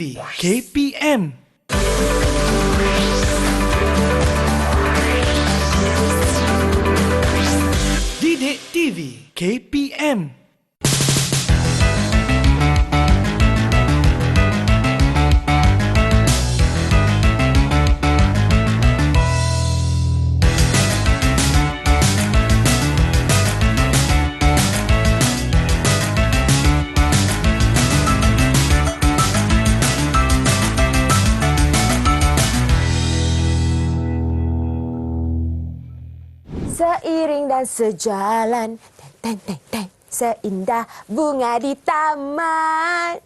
TV KPM. Didik TV KPM. Seiring dan sejalan, teng teng teng, seindah bunga di taman.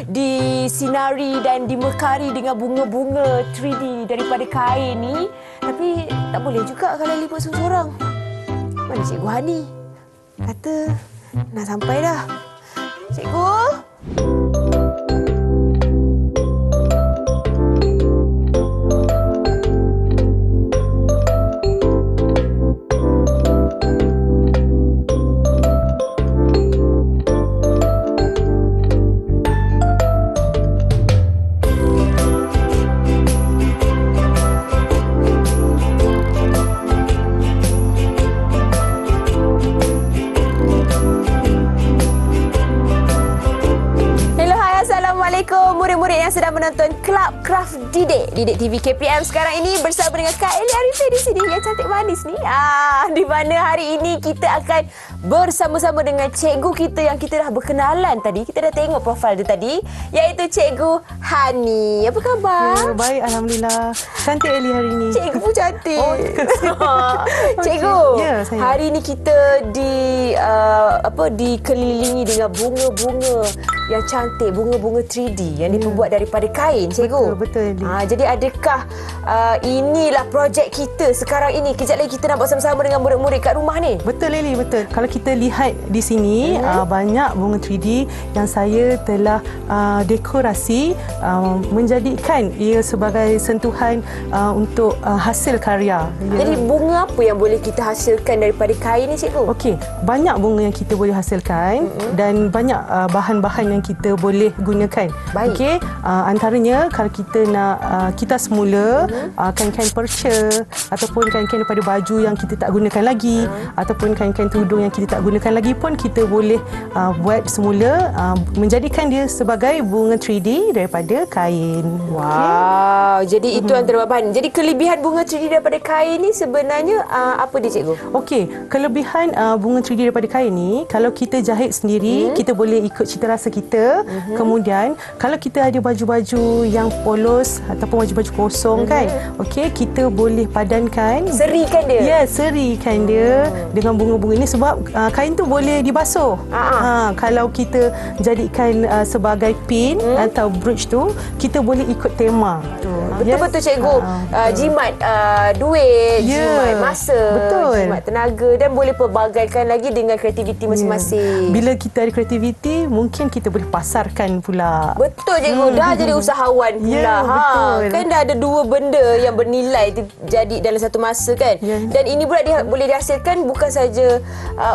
Disinari dan dimekari dengan bunga-bunga 3D daripada kain ni. Tapi tak boleh juga kalau liput seorang-seorang. Mana Cikgu Hani? Kata nak sampai dah. Cikgu? Assalamualaikum murid-murid yang sedang menonton Club Craft Didik TV KPM sekarang ini bersama dengan Kak Eli Arifin di sini yang cantik manis ni. Di mana hari ini kita akan bersama-sama dengan cikgu kita yang kita dah berkenalan tadi. Kita dah tengok profil dia tadi, iaitu Cikgu Hani. Apa khabar? Ya, baik, alhamdulillah. Cantik Eli hari ini. Cikgu pun cantik. Cikgu, ya, saya. hari ini kita dikelilingi dengan bunga-bunga yang cantik, bunga-bunga 3D yang diperbuat daripada kain, cikgu. Betul, Eli. Jadi adakah inilah projek kita sekarang ini? Kejap lagi kita nak buat sama-sama dengan murid-murid kat rumah ni. Betul, Eli, betul. Kalau kita lihat di sini, banyak bunga 3D yang saya telah dekorasi, menjadikan ia sebagai sentuhan untuk hasil karya. Jadi bunga apa yang boleh kita hasilkan daripada kain ni, cikgu? Okey, banyak bunga yang kita boleh hasilkan dan banyak bahan-bahan yang kita boleh gunakan. Baik. Okey, antaranya kalau kita nak kita semula kain-kain perca ataupun kain-kain daripada baju yang kita tak gunakan lagi ataupun kain-kain tudung yang kita tak gunakan lagi pun kita boleh buat semula, menjadikan dia sebagai bunga 3D daripada kain. Wow, jadi itu antara bahan. Jadi kelebihan bunga 3D daripada kain ni sebenarnya apa dia, cikgu? Okey, kelebihan bunga 3D daripada kain ni, kalau kita jahit sendiri, kita boleh ikut cita rasa kita. Kemudian, kalau kita ada baju-baju yang polos ataupun baju-baju kosong kan, okey, kita boleh padankan. Serikan dia? Ya, serikan dia dengan bunga-bunga ini sebab kain tu boleh dibasuh. Kalau kita jadikan sebagai pin atau brooch tu, kita boleh ikut tema. Betul-betul, cikgu. Jimat duit, jimat masa, jimat tenaga dan boleh pelbagaikan lagi dengan kreativiti masing-masing. Bila kita ada kreativiti, mungkin kita boleh pasarkan pula. Betul, cikgu. Dah jadi usahawan pula. Betul. Kan dah ada dua benda yang bernilai jadi dalam satu masa kan. Dan ini pula boleh dihasilkan bukan saja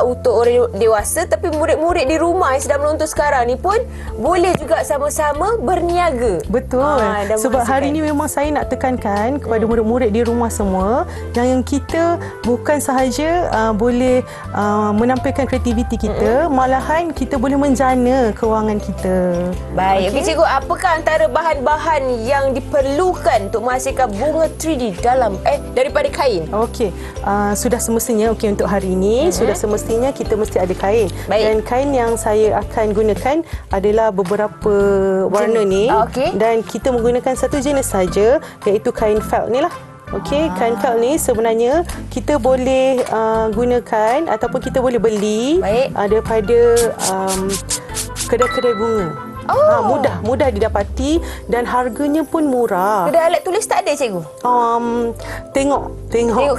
untuk orang dewasa, tapi murid-murid di rumah yang sedang menonton sekarang ni pun boleh juga sama-sama berniaga. Betul. Sebab hari ini memang saya nak tekankan kepada murid-murid di rumah semua yang kita bukan sahaja boleh menampilkan kreativiti kita, malahan kita boleh menjana kewangan kita. Baik. Okey, cikgu, apakah antara bahan-bahan yang diperlukan untuk menghasilkan bunga 3D daripada kain? Okey, sudah semestinya untuk hari ini sudah semestinya kita mesti ada kain. Baik. Dan kain yang saya akan gunakan adalah beberapa warna ni. Dan kita menggunakan satu jenis saja, iaitu kain felt ni lah. Okey, kain felt ni sebenarnya kita boleh gunakan ataupun kita boleh beli daripada kedai-kedai bunga. Mudah didapati dan harganya pun murah. Kedai alat tulis tak ada, cikgu? Tengok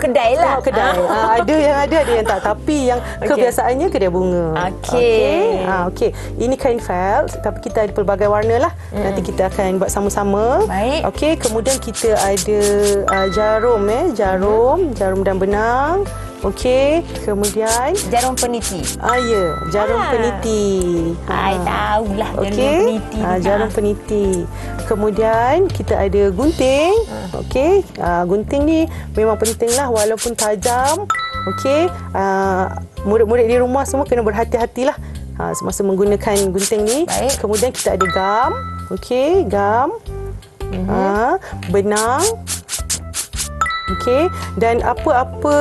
kedai lah. Tengok kedai. Ada yang ada yang tak. Tapi yang kebiasaannya kedai bunga. Okey. Ini kain felt, tapi kita ada pelbagai warna lah. Nanti kita akan buat sama-sama. Baik. Okey, kemudian kita ada jarum dan benang. Okey, kemudian Jarum peniti. ya, jarum peniti. I tahulah jarum Okey. peniti ni. Jarum peniti. Kemudian kita ada gunting. Okey. Gunting ni memang penting lah walaupun tajam. Okey. Murid-murid di rumah semua kena berhati-hatilah semasa menggunakan gunting ni. Baik. Kemudian kita ada gam. Okey, gam. Benang. Okey, dan apa-apa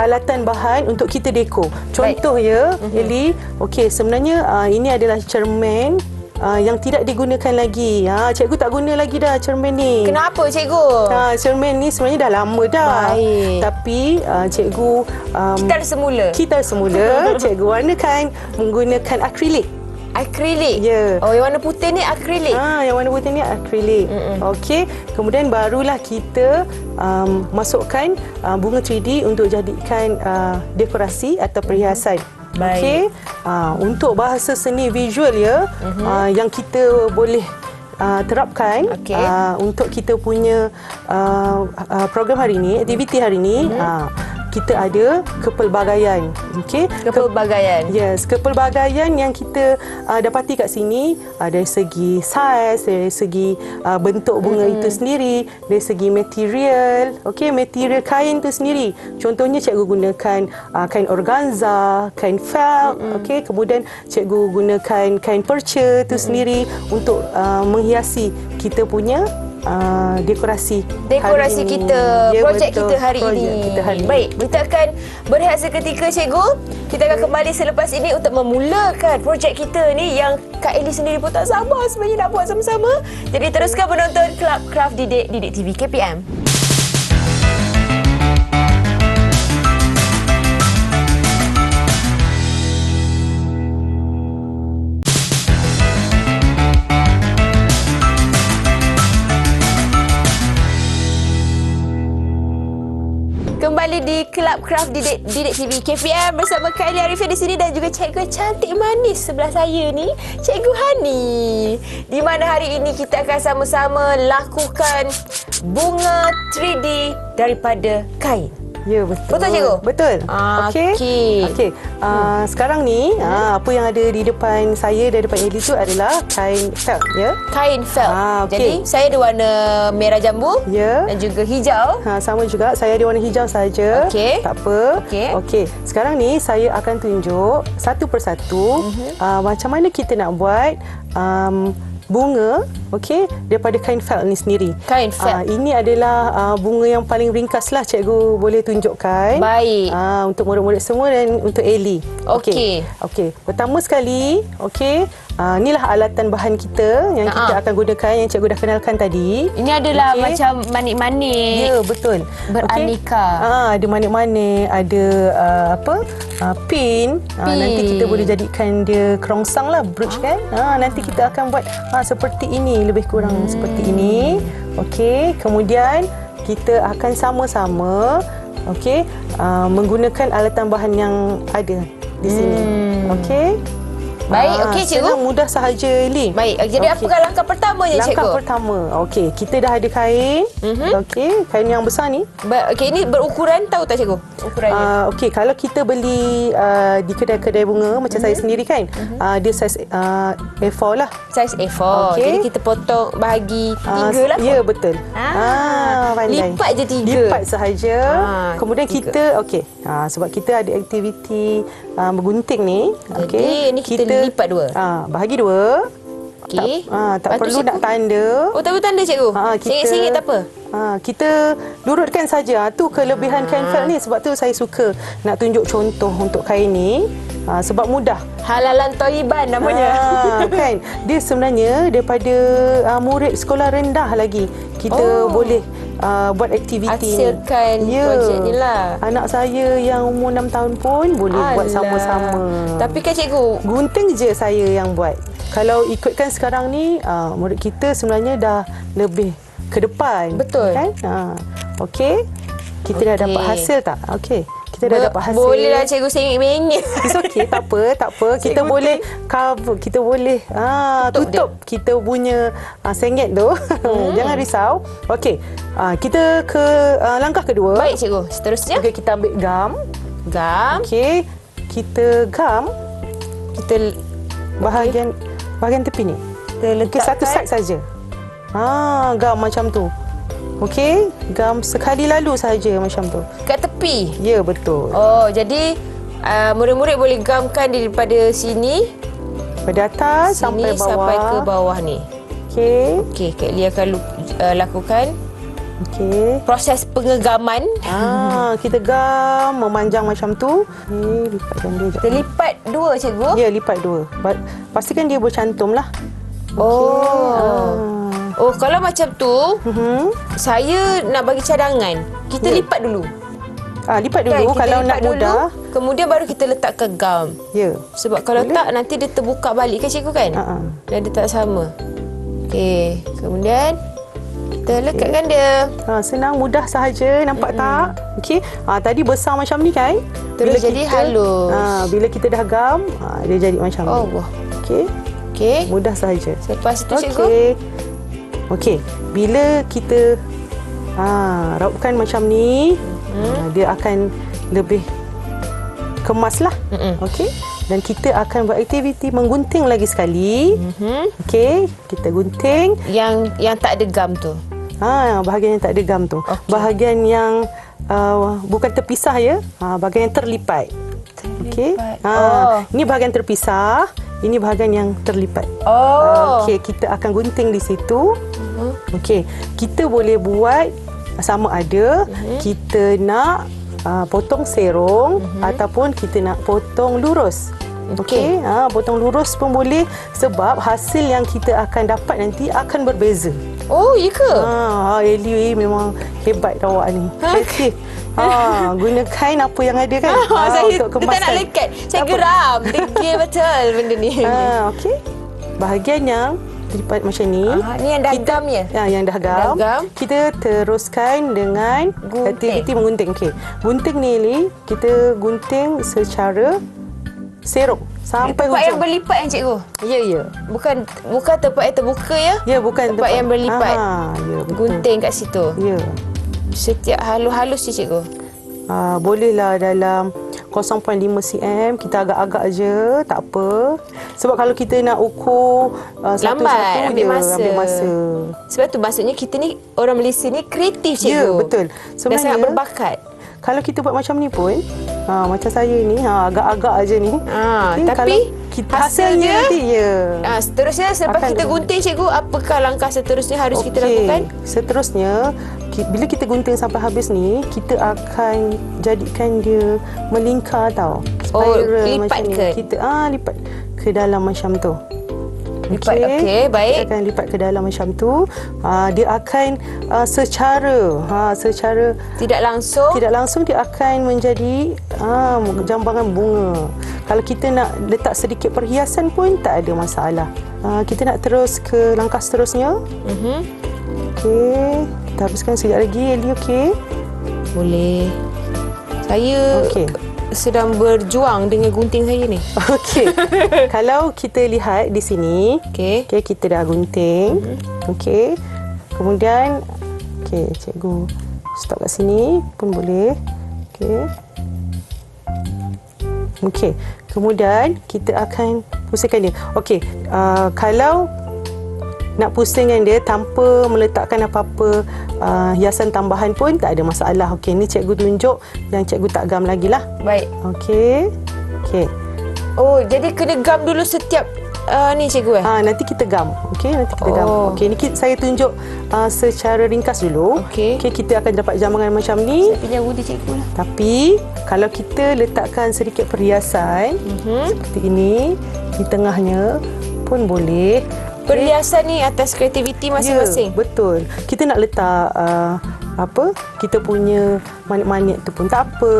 alatan bahan untuk kita dekor. Contoh ya, Eli. Okey, sebenarnya ini adalah cermin yang tidak digunakan lagi. Cikgu tak guna lagi dah cermin ni. Kenapa cikgu? Cermin ni sebenarnya dah lama dah. Baik. Tapi cikgu Kita semula. cikgu warnakan menggunakan akrilik. Akrilik? Ya. Oh, yang warna putih ni akrilik? Yang warna putih ni akrilik. Okey. Kemudian barulah kita masukkan bunga 3D untuk jadikan dekorasi atau perhiasan. Baik. Okey. Untuk bahasa seni visual ya, yang kita boleh terapkan Okey. untuk kita punya program hari ini, aktiviti hari ini, kita ada kepelbagaian. Okey. Kepelbagaian. Yes, kepelbagaian yang kita dapati kat sini dari segi saiz, dari segi bentuk bunga itu sendiri, dari segi material, okey, material kain itu sendiri. Contohnya cikgu gunakan kain organza, kain felt, okey, kemudian cikgu gunakan kain perca itu sendiri untuk menghiasi kita punya dekorasi hari ini. kita, projek betul. kita hari Projek ini. kita hari ini. Baik, kita akan berehat seketika cikgu. Kita akan kembali selepas ini untuk memulakan projek kita ni yang Kak Eli sendiri pun tak sabar sebenarnya nak buat sama-sama. Jadi teruskan menonton Club Craft Didik TV KPM. Kembali di Club Craft Didik TV KPM bersama Kak Eli Arifin di sini dan juga cikgu cantik manis sebelah saya ni, Cikgu Hani. Di mana hari ini kita akan sama-sama lakukan bunga 3D daripada kain. Ya, betul. Betul, cikgu? Betul. Okey. Okey. Sekarang ni apa yang ada di depan saya, dari depan Eli tu adalah kain felt, ya. Kain felt. Okey. Jadi saya ada warna merah jambu Ya. dan juga hijau. Sama juga, saya ada warna hijau saja. Okey. Tak apa. Okey. Sekarang ni saya akan tunjuk satu persatu macam mana kita nak buat bunga, okey, daripada kain felt ni sendiri. Kain felt. Ini adalah bunga yang paling ringkas lah cikgu boleh tunjukkan. Baik. Untuk murid-murid semua dan untuk Eli. Okey. Okey. Pertama sekali, okey, inilah alatan bahan kita yang kita akan gunakan, yang cikgu dah kenalkan tadi. Ini adalah Okey. macam manik-manik. Ya, betul. Beraneka. Okey. Ada manik-manik, ada pin. Nanti kita boleh jadikan dia kerongsang lah, brooch kan. Nanti kita akan buat seperti ini, lebih kurang seperti ini. Okey, kemudian kita akan sama-sama menggunakan alatan bahan yang ada di sini. Okey. Baik, okey cikgu. Senang, mudah sahaja, Li. Baik, jadi Okey. apakah langkah pertamanya cikgu? Langkah pertama, okey, kita dah ada kain. Okey, kain yang besar ni. Okey, ini berukuran, tahu tak cikgu? Ukurannya. Okey, kalau kita beli di kedai-kedai bunga macam saya sendiri kan, dia saiz A4 lah. Saiz A4. Okey. Jadi kita potong bahagi 3 lah. Ya, betul. Pandai. Lipat je 3. Lipat sahaja. Kemudian 3. kita sebab kita ada aktiviti bergunting ni. Jadi Okey, ni kita lipat 2. Bahagi 2. Okey. Tak Lepas tu perlu cikgu? nak tanda. Oh, tak perlu tanda cikgu? Singit-singit tak apa? Kita lurutkan saja. Tu kelebihan kain felt ni. Sebab tu saya suka nak tunjuk contoh untuk kain ni. Sebab mudah. Halalan Toiban namanya. Kan? Dia sebenarnya daripada murid sekolah rendah lagi. Kita boleh buat aktiviti ni. Hasilkan projek ni lah. Anak saya yang umur 6 tahun pun boleh buat sama-sama. Tapi kan cikgu, Gunting je saya yang buat. Kalau ikutkan sekarang ni, murid kita sebenarnya dah lebih ke depan. Betul. Kan? Okey. Kita dah dapat hasil tak? Okey. Kita dah dapat hasil. Bolehlah cikgu sengit-mengit. It's okay, tak apa. Kita Cikgu boleh cover, kita boleh tutup kita punya sengit tu. Jangan risau. Okey, kita ke langkah kedua. Baik cikgu, seterusnya. Okey, kita ambil gam. Gam. Okey, kita gam Kita bahagian tepi ni. kita Okey, satu side saja. Gam macam tu. Okey, gam sekali lalu saja macam tu. kat tepi. Ya, betul. Oh, jadi murid-murid boleh gamkan daripada sini Pada atas sampai bawah. sampai ke bawah ni. Okey. Okey, Kak Lia akan lakukan Okey. proses pengegaman. Kita gam memanjang macam tu. Ni lipatkan dia Kita sekejap. lipat dua cikgu. Ya, lipat dua. Pastikan dia bercantum lah. Oh, kalau macam tu, saya nak bagi cadangan. Kita Ya. lipat dulu. Lipat dulu Kan, kita kalau lipat nak dulu, mudah. kemudian baru kita letakkan gam. Ya. Sebab kalau tak, nanti dia terbuka balik kan cikgu kan? Dan dia tak sama. Okey, kemudian kita lekatkan dia. Senang, mudah sahaja. Nampak tak? Okey. Tadi besar macam ni kan? Terus jadi halus. Bila kita dah gam, dia jadi macam ni. Allah. Okey. Okey. Mudah sahaja. Selepas itu cikgu. Okey. Bila kita raupkan macam ni, dia akan lebih kemas lah. Okey. Dan kita akan beraktiviti menggunting lagi sekali. Okey, kita gunting. Yang tak ada gam tu. Bahagian yang tak ada gam tu. Okey. Bahagian yang bukan terpisah ya. Bahagian yang terlipat. Okey. Ini bahagian terpisah. Ini bahagian yang terlipat. Oh. Okey, kita akan gunting di situ. Okey, kita boleh buat sama ada kita nak potong serong ataupun kita nak potong lurus. Okey, potong lurus pun boleh sebab hasil yang kita akan dapat nanti akan berbeza. Oh, ya ke? Eli memang hebat awak ni. Kreatif. Gunakan apa yang ada kan. Saya untuk tak nak lekat. Saya geram. Degil betul benda ni. Okey. Bahagian yang terlipat macam ni. Ni yang dah gam ya? Yang dah gam. Kita teruskan dengan aktiviti menggunting. Okey. Gunting ni kita gunting secara serong sampai tempat hujung. yang berlipat yang cikgu? Ya. Bukan tempat yang terbuka ya? Ya, bukan tempat yang berlipat. Ya, betul. Gunting kat situ. Ya. Setiap halus-halus je cikgu? Bolehlah dalam 0.5 cm, kita agak-agak je, tak apa. Sebab kalau kita nak ukur lambat, ambil masa. Sebab tu maksudnya kita ni, orang Malaysia ni kreatif cikgu. Ya, betul. Dan sangat berbakat. Kalau kita buat macam ni pun, macam saya ni, agak-agak aja ni. Tapi hasilnya nanti, ya. Seterusnya, selepas kita gunting cikgu, apakah langkah seterusnya harus kita lakukan? Seterusnya, bila kita gunting sampai habis ni, kita akan jadikan dia melingkar tau. Spiral lipat macam ke? Ni. Kita lipat ke dalam macam tu. Lipat, okey, baik. Kita akan lipat ke dalam macam tu. Dia akan secara tidak langsung dia akan menjadi jambangan bunga. Kalau kita nak letak sedikit perhiasan pun tak ada masalah. Kita nak terus ke langkah seterusnya. Okey, kita habiskan sekejap lagi. Eli okey? Boleh. Saya sedang berjuang dengan gunting saya ni. Okey. Kalau kita lihat di sini, okey, kita dah gunting. Okey. Kemudian cikgu stop kat sini pun boleh. Okey. Kemudian kita akan pusingkan dia. Okey, kalau nak pusingkan dia tanpa meletakkan apa-apa hiasan tambahan pun tak ada masalah. Okey, ni cikgu tunjuk yang cikgu tak gam lagi lah. Baik. Okey. Oh, jadi kena gam dulu setiap ni cikgu nanti kita gam. Okey, nanti kita gam. Okey, ni saya tunjuk secara ringkas dulu. Okey, kita akan dapat jambangan macam ni. Saya pinjam gunting cikgu lah. Tapi kalau kita letakkan sedikit perhiasan seperti ini di tengahnya pun boleh. Perhiasan ni atas kreativiti masing-masing. Ya, betul. Kita nak letak kita punya manik-manik tu pun tak apa.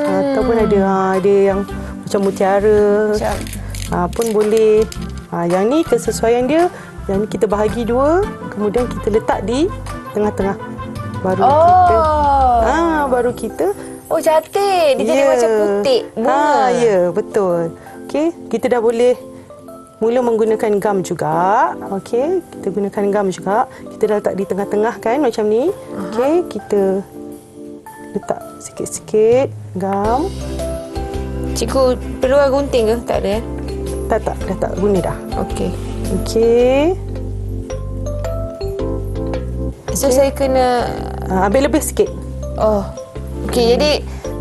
Ataupun ada yang macam mutiara. Pun boleh. Yang ni kesesuaian dia. Yang ni kita bahagi dua, kemudian kita letak di tengah-tengah. Baru kita Oh, cantik. Dia jadi macam putih. Bunga. Ya, betul. Okey, kita dah boleh mula menggunakan gam juga. Okey, kita gunakan gam juga. Kita dah letak di tengah-tengah kan macam ni. Okey, kita letak sikit-sikit gam. Cikgu perlu gunting ke? Tak ada. Tak, dah tak guna dah. Okey. Okey. So, saya kena... Ambil lebih sikit. Oh. Okey, jadi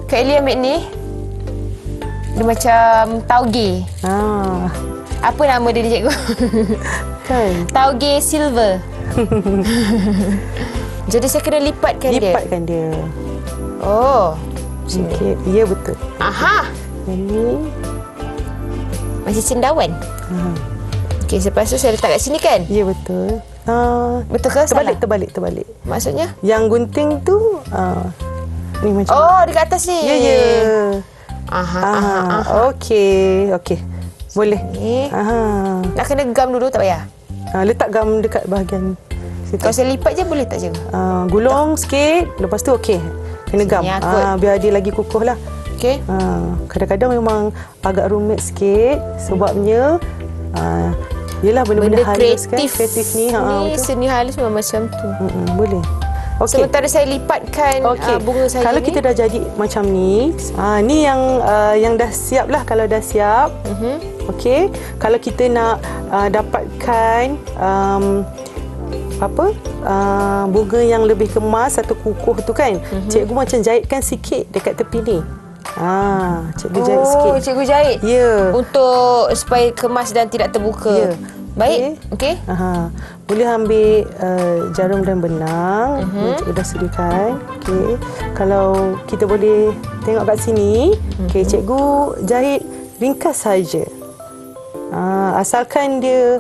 Kak Ellie ambil ni. Dia macam tauge. Apa nama dia ni, cikgu? Kan? Tauge silver. Jadi saya kena lipatkan dia. Lipatkan dia. Oh. Okey, ya betul. Aha. Ini. Macam cendawan. Okey, lepas tu saya letak kat sini kan? Ya betul. Betul ke? Terbalik. Maksudnya? Yang gunting tu ni macam. Oh, dekat atas ni. Ya. Aha. Okey. Boleh. Nak kena gam dulu tak payah? Letak gam dekat bahagian situ. Kalau saya lipat je boleh tak, cikgu? Gulung sikit. Lepas tu okey. Kena gam. Biar dia lagi kukuh lah. Okey. Kadang-kadang memang agak rumit sikit sebabnya yelah benda-benda halus kan. Kreatif ni. Ni seni halus memang macam tu. Boleh. Okay. Sementara saya lipatkan bunga saya kalau ni. kita dah jadi macam ni, ni yang dah siap lah. Kalau dah siap, okey. Kalau kita nak dapatkan bunga yang lebih kemas atau kukuh tu kan, cikgu macam jahitkan sikit dekat tepi ni. Cikgu jahit sikit. Oh, cikgu jahit. Ya. Untuk supaya kemas dan tidak terbuka. Ya. Baik. Okey. Boleh ambil jarum dan benang. Cikgu dah sediakan. Okey. Kalau kita boleh tengok kat sini, okey, cikgu jahit ringkas saja. Asalkan dia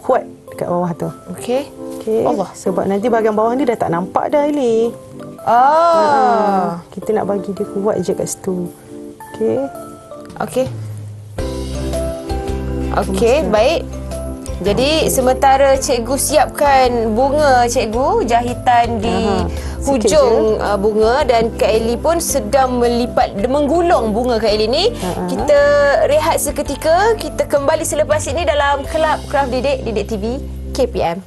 kuat dekat bawah tu. Okey. Okey. Allah. Sebab nanti bahagian bawah ni dah tak nampak dah, Eli. Kita nak bagi dia kuat je kat situ. Okey. Okey, baik. Jadi sementara cikgu siapkan bunga cikgu, jahitan di hujung bunga, dan Kak Ellie pun sedang menggulung bunga Kak Ellie ni. Kita rehat seketika, kita kembali selepas ini dalam Kelab Kraft Didik TV KPM.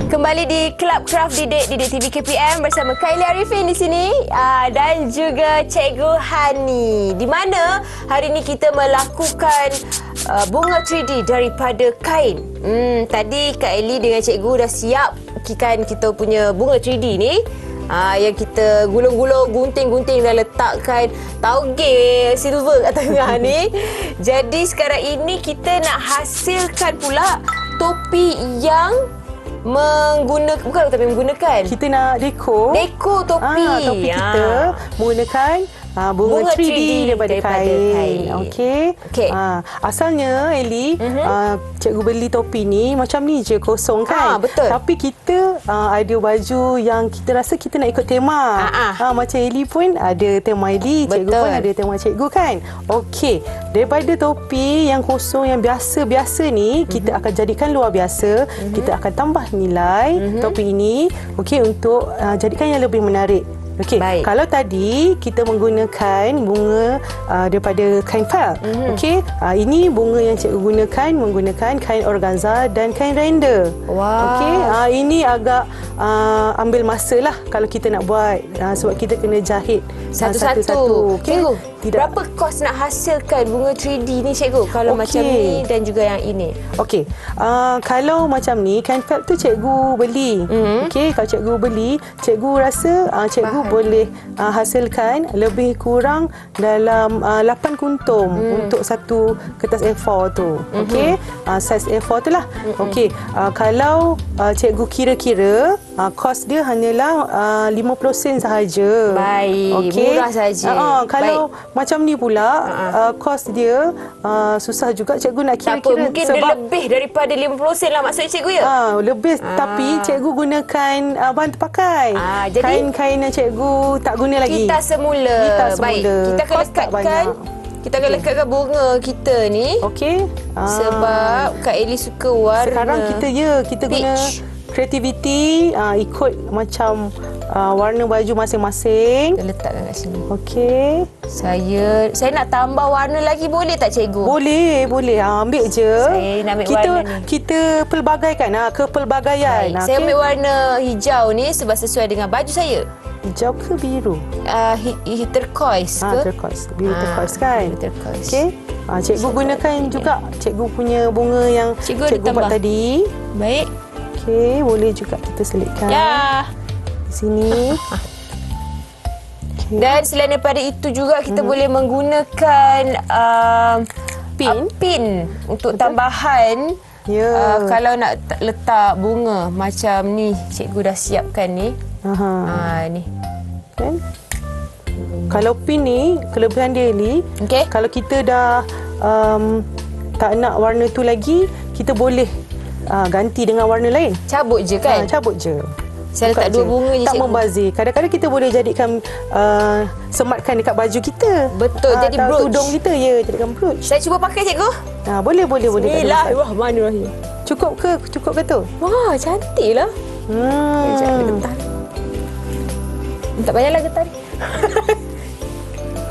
Kembali di Kelab Kraft Didik TV KPM bersama Kak Ellie Arifin di sini dan juga Cikgu Hani, di mana hari ini kita melakukan bunga 3D daripada kain. Tadi Kak Ellie dengan Cikgu dah siapkan kita punya bunga 3D ni. Yang kita gulung-gulung, gunting-gunting dan letakkan tauge silver kat tengah ni. Jadi sekarang ini kita nak hasilkan pula topi yang menggunakan kita nak dekor topi. Topi kita menggunakan bunga 3D daripada kain. Okey. Asalnya Ellie, cikgu beli topi ni macam ni je, kosong kan. Betul. Tapi kita ada baju yang kita rasa kita nak ikut tema. Macam Ellie pun ada tema Ellie, cikgu pun ada tema cikgu kan. Okey. Daripada topi yang kosong yang biasa-biasa ni, kita akan jadikan luar biasa. Kita akan tambah nilai topi ini, okey, untuk jadikan yang lebih menarik. Okey, kalau tadi kita menggunakan bunga daripada kain felt. Okey, ini bunga yang cikgu gunakan menggunakan kain organza dan kain render. Okey, ini agak ambil masa lah kalau kita nak buat, sebab kita kena jahit satu-satu. Okey, berapa kos nak hasilkan bunga 3D ni cikgu? Kalau macam ni dan juga yang ini. Okey, kalau macam ni kain felt tu cikgu beli. Okey, kalau cikgu beli, cikgu rasa cikgu boleh hasilkan lebih kurang dalam 8 kuntum untuk satu kertas A4 tu. Okey, saiz A4 tu lah. Okey, kalau cikgu kira-kira, kos dia hanyalah 50 sen sahaja. Baik, murah saja. Kalau macam ni pula, kos dia susah juga cikgu nak kira-kira. Mungkin dia lebih daripada 50 sen lah maksud cikgu ya? Lebih, tapi cikgu gunakan bahan terpakai. Kain-kain yang cikgu cikgu tak guna lagi? Kita semula. Kita semula. Baik, kita akan Kos tak lekatkan. banyak. Kita akan lekatkan bunga kita ni. Okey. Sebab Kak Eli suka warna. Sekarang kita guna peach. kreativiti, ikut macam warna baju masing-masing. Kita letakkan kat sini. Okey. Saya nak tambah warna lagi, boleh tak cikgu? Boleh. Ambil je. Saya nak ambil kita, warna ni. Kita pelbagaikan, kepelbagaian. Baik, saya ambil warna hijau ni sebab sesuai dengan baju saya. Hijau ke biru? Turquoise ke? Turquoise. Biru turquoise kan? Biru turquoise. Okey. Cikgu gunakan juga cikgu punya bunga yang Cikgu ada cikgu buat tambah. tadi. Baik. Okey, boleh juga kita selitkan. Ya. Di sini. Dan selain daripada itu juga kita boleh menggunakan pin untuk tambahan. Ya. Kalau nak letak bunga macam ni, cikgu dah siapkan ni. Ni. Kan? Kalau pin ni, kelebihan dia ni, Okey. kalau kita dah tak nak warna tu lagi, kita boleh ganti dengan warna lain. Cabut je kan? Cabut je. Saya Buka letak dua bunga je, tak cikgu. membazir. Kadang-kadang kita boleh jadikan sematkan dekat baju kita. Betul, jadi atau brooch. tudung kita, ya, jadikan brooch. Saya cuba pakai, cikgu. Boleh. Tak ada masalah. Bismillahirrahmanirrahim. Cukup ke tu? Wah, cantik lah. Sekejap, ada getar. Tak payahlah getar.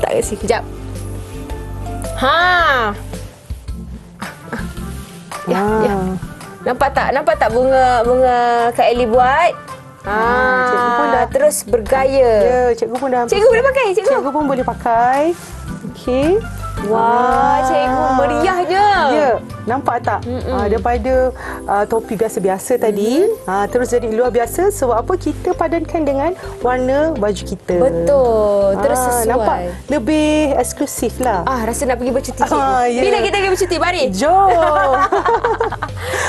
Tak kat sini. Kejap. Ya. Nampak tak bunga Kak Eli buat? cikgu pun dah terus bergaya. Ya, cikgu pun dah. Cikgu boleh pakai, cikgu. Cikgu pun boleh pakai. Okey. Wah, cikgu meriahnya. Ya, nampak tak? Daripada topi biasa-biasa tadi, terus jadi luar biasa. Sebab apa? Kita padankan dengan warna baju kita. Betul, terus sesuai. Nampak? Lebih eksklusif lah. Rasa nak pergi bercuti, cikgu. Ya. Bila kita pergi bercuti? Mari. Jom!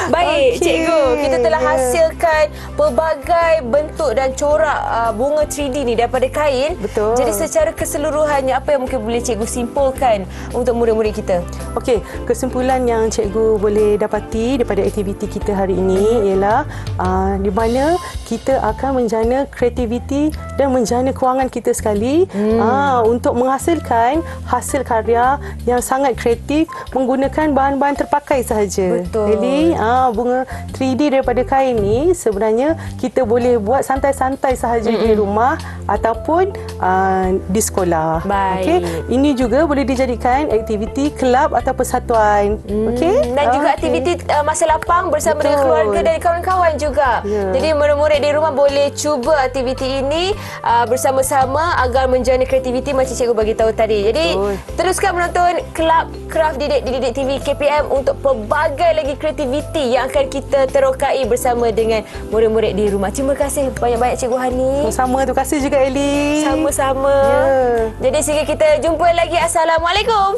Baik, Okey, cikgu. Kita telah ya. hasilkan pelbagai bentuk dan corak bunga 3D ni daripada kain. Betul. Jadi secara keseluruhannya, apa yang mungkin boleh cikgu simpulkan untuk murid-murid kita? Okey, kesimpulan yang cikgu boleh dapati daripada aktiviti kita hari ini ialah di mana kita akan menjana kreativiti dan menjana kewangan kita sekali untuk menghasilkan hasil karya yang sangat kreatif menggunakan bahan-bahan terpakai sahaja. Betul. Jadi bunga 3D daripada kain ni sebenarnya kita boleh buat santai-santai sahaja di rumah ataupun di sekolah. Baik. Okey, ini juga boleh dijadikan aktiviti kelab atau persatuan. Okey? Dan juga aktiviti masa lapang bersama dengan Betul. keluarga dan kawan-kawan juga. Ya. Jadi murid-murid di rumah boleh cuba aktiviti ini bersama-sama agar menjana kreativiti macam cikgu bagi tahu tadi. Jadi Betul. teruskan menonton Kelab Kraft Didik di Didik TV KPM untuk pelbagai lagi kreativiti yang akan kita terokai bersama dengan murid-murid di rumah. Terima kasih banyak-banyak Cikgu Hani. Sama, terima kasih juga Eli. Sama-sama. Ya. Jadi sehingga kita jumpa lagi. Assalamualaikum.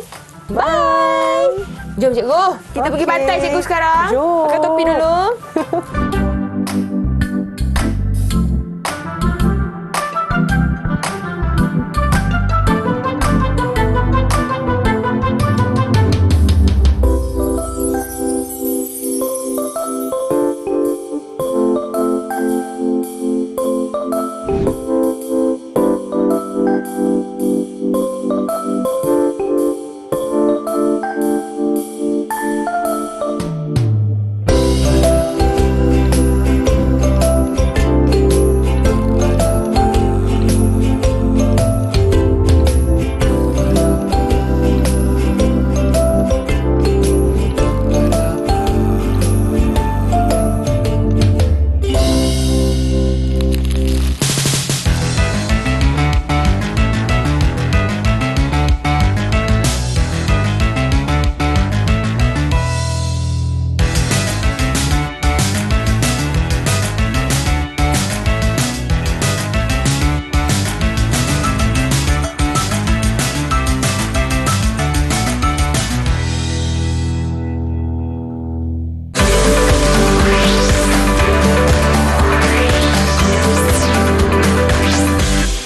Bye. Jom cikgu. Kita pergi Okey. pantai cikgu sekarang. Jom. Pakai topi dulu.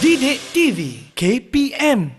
Didik TV KPM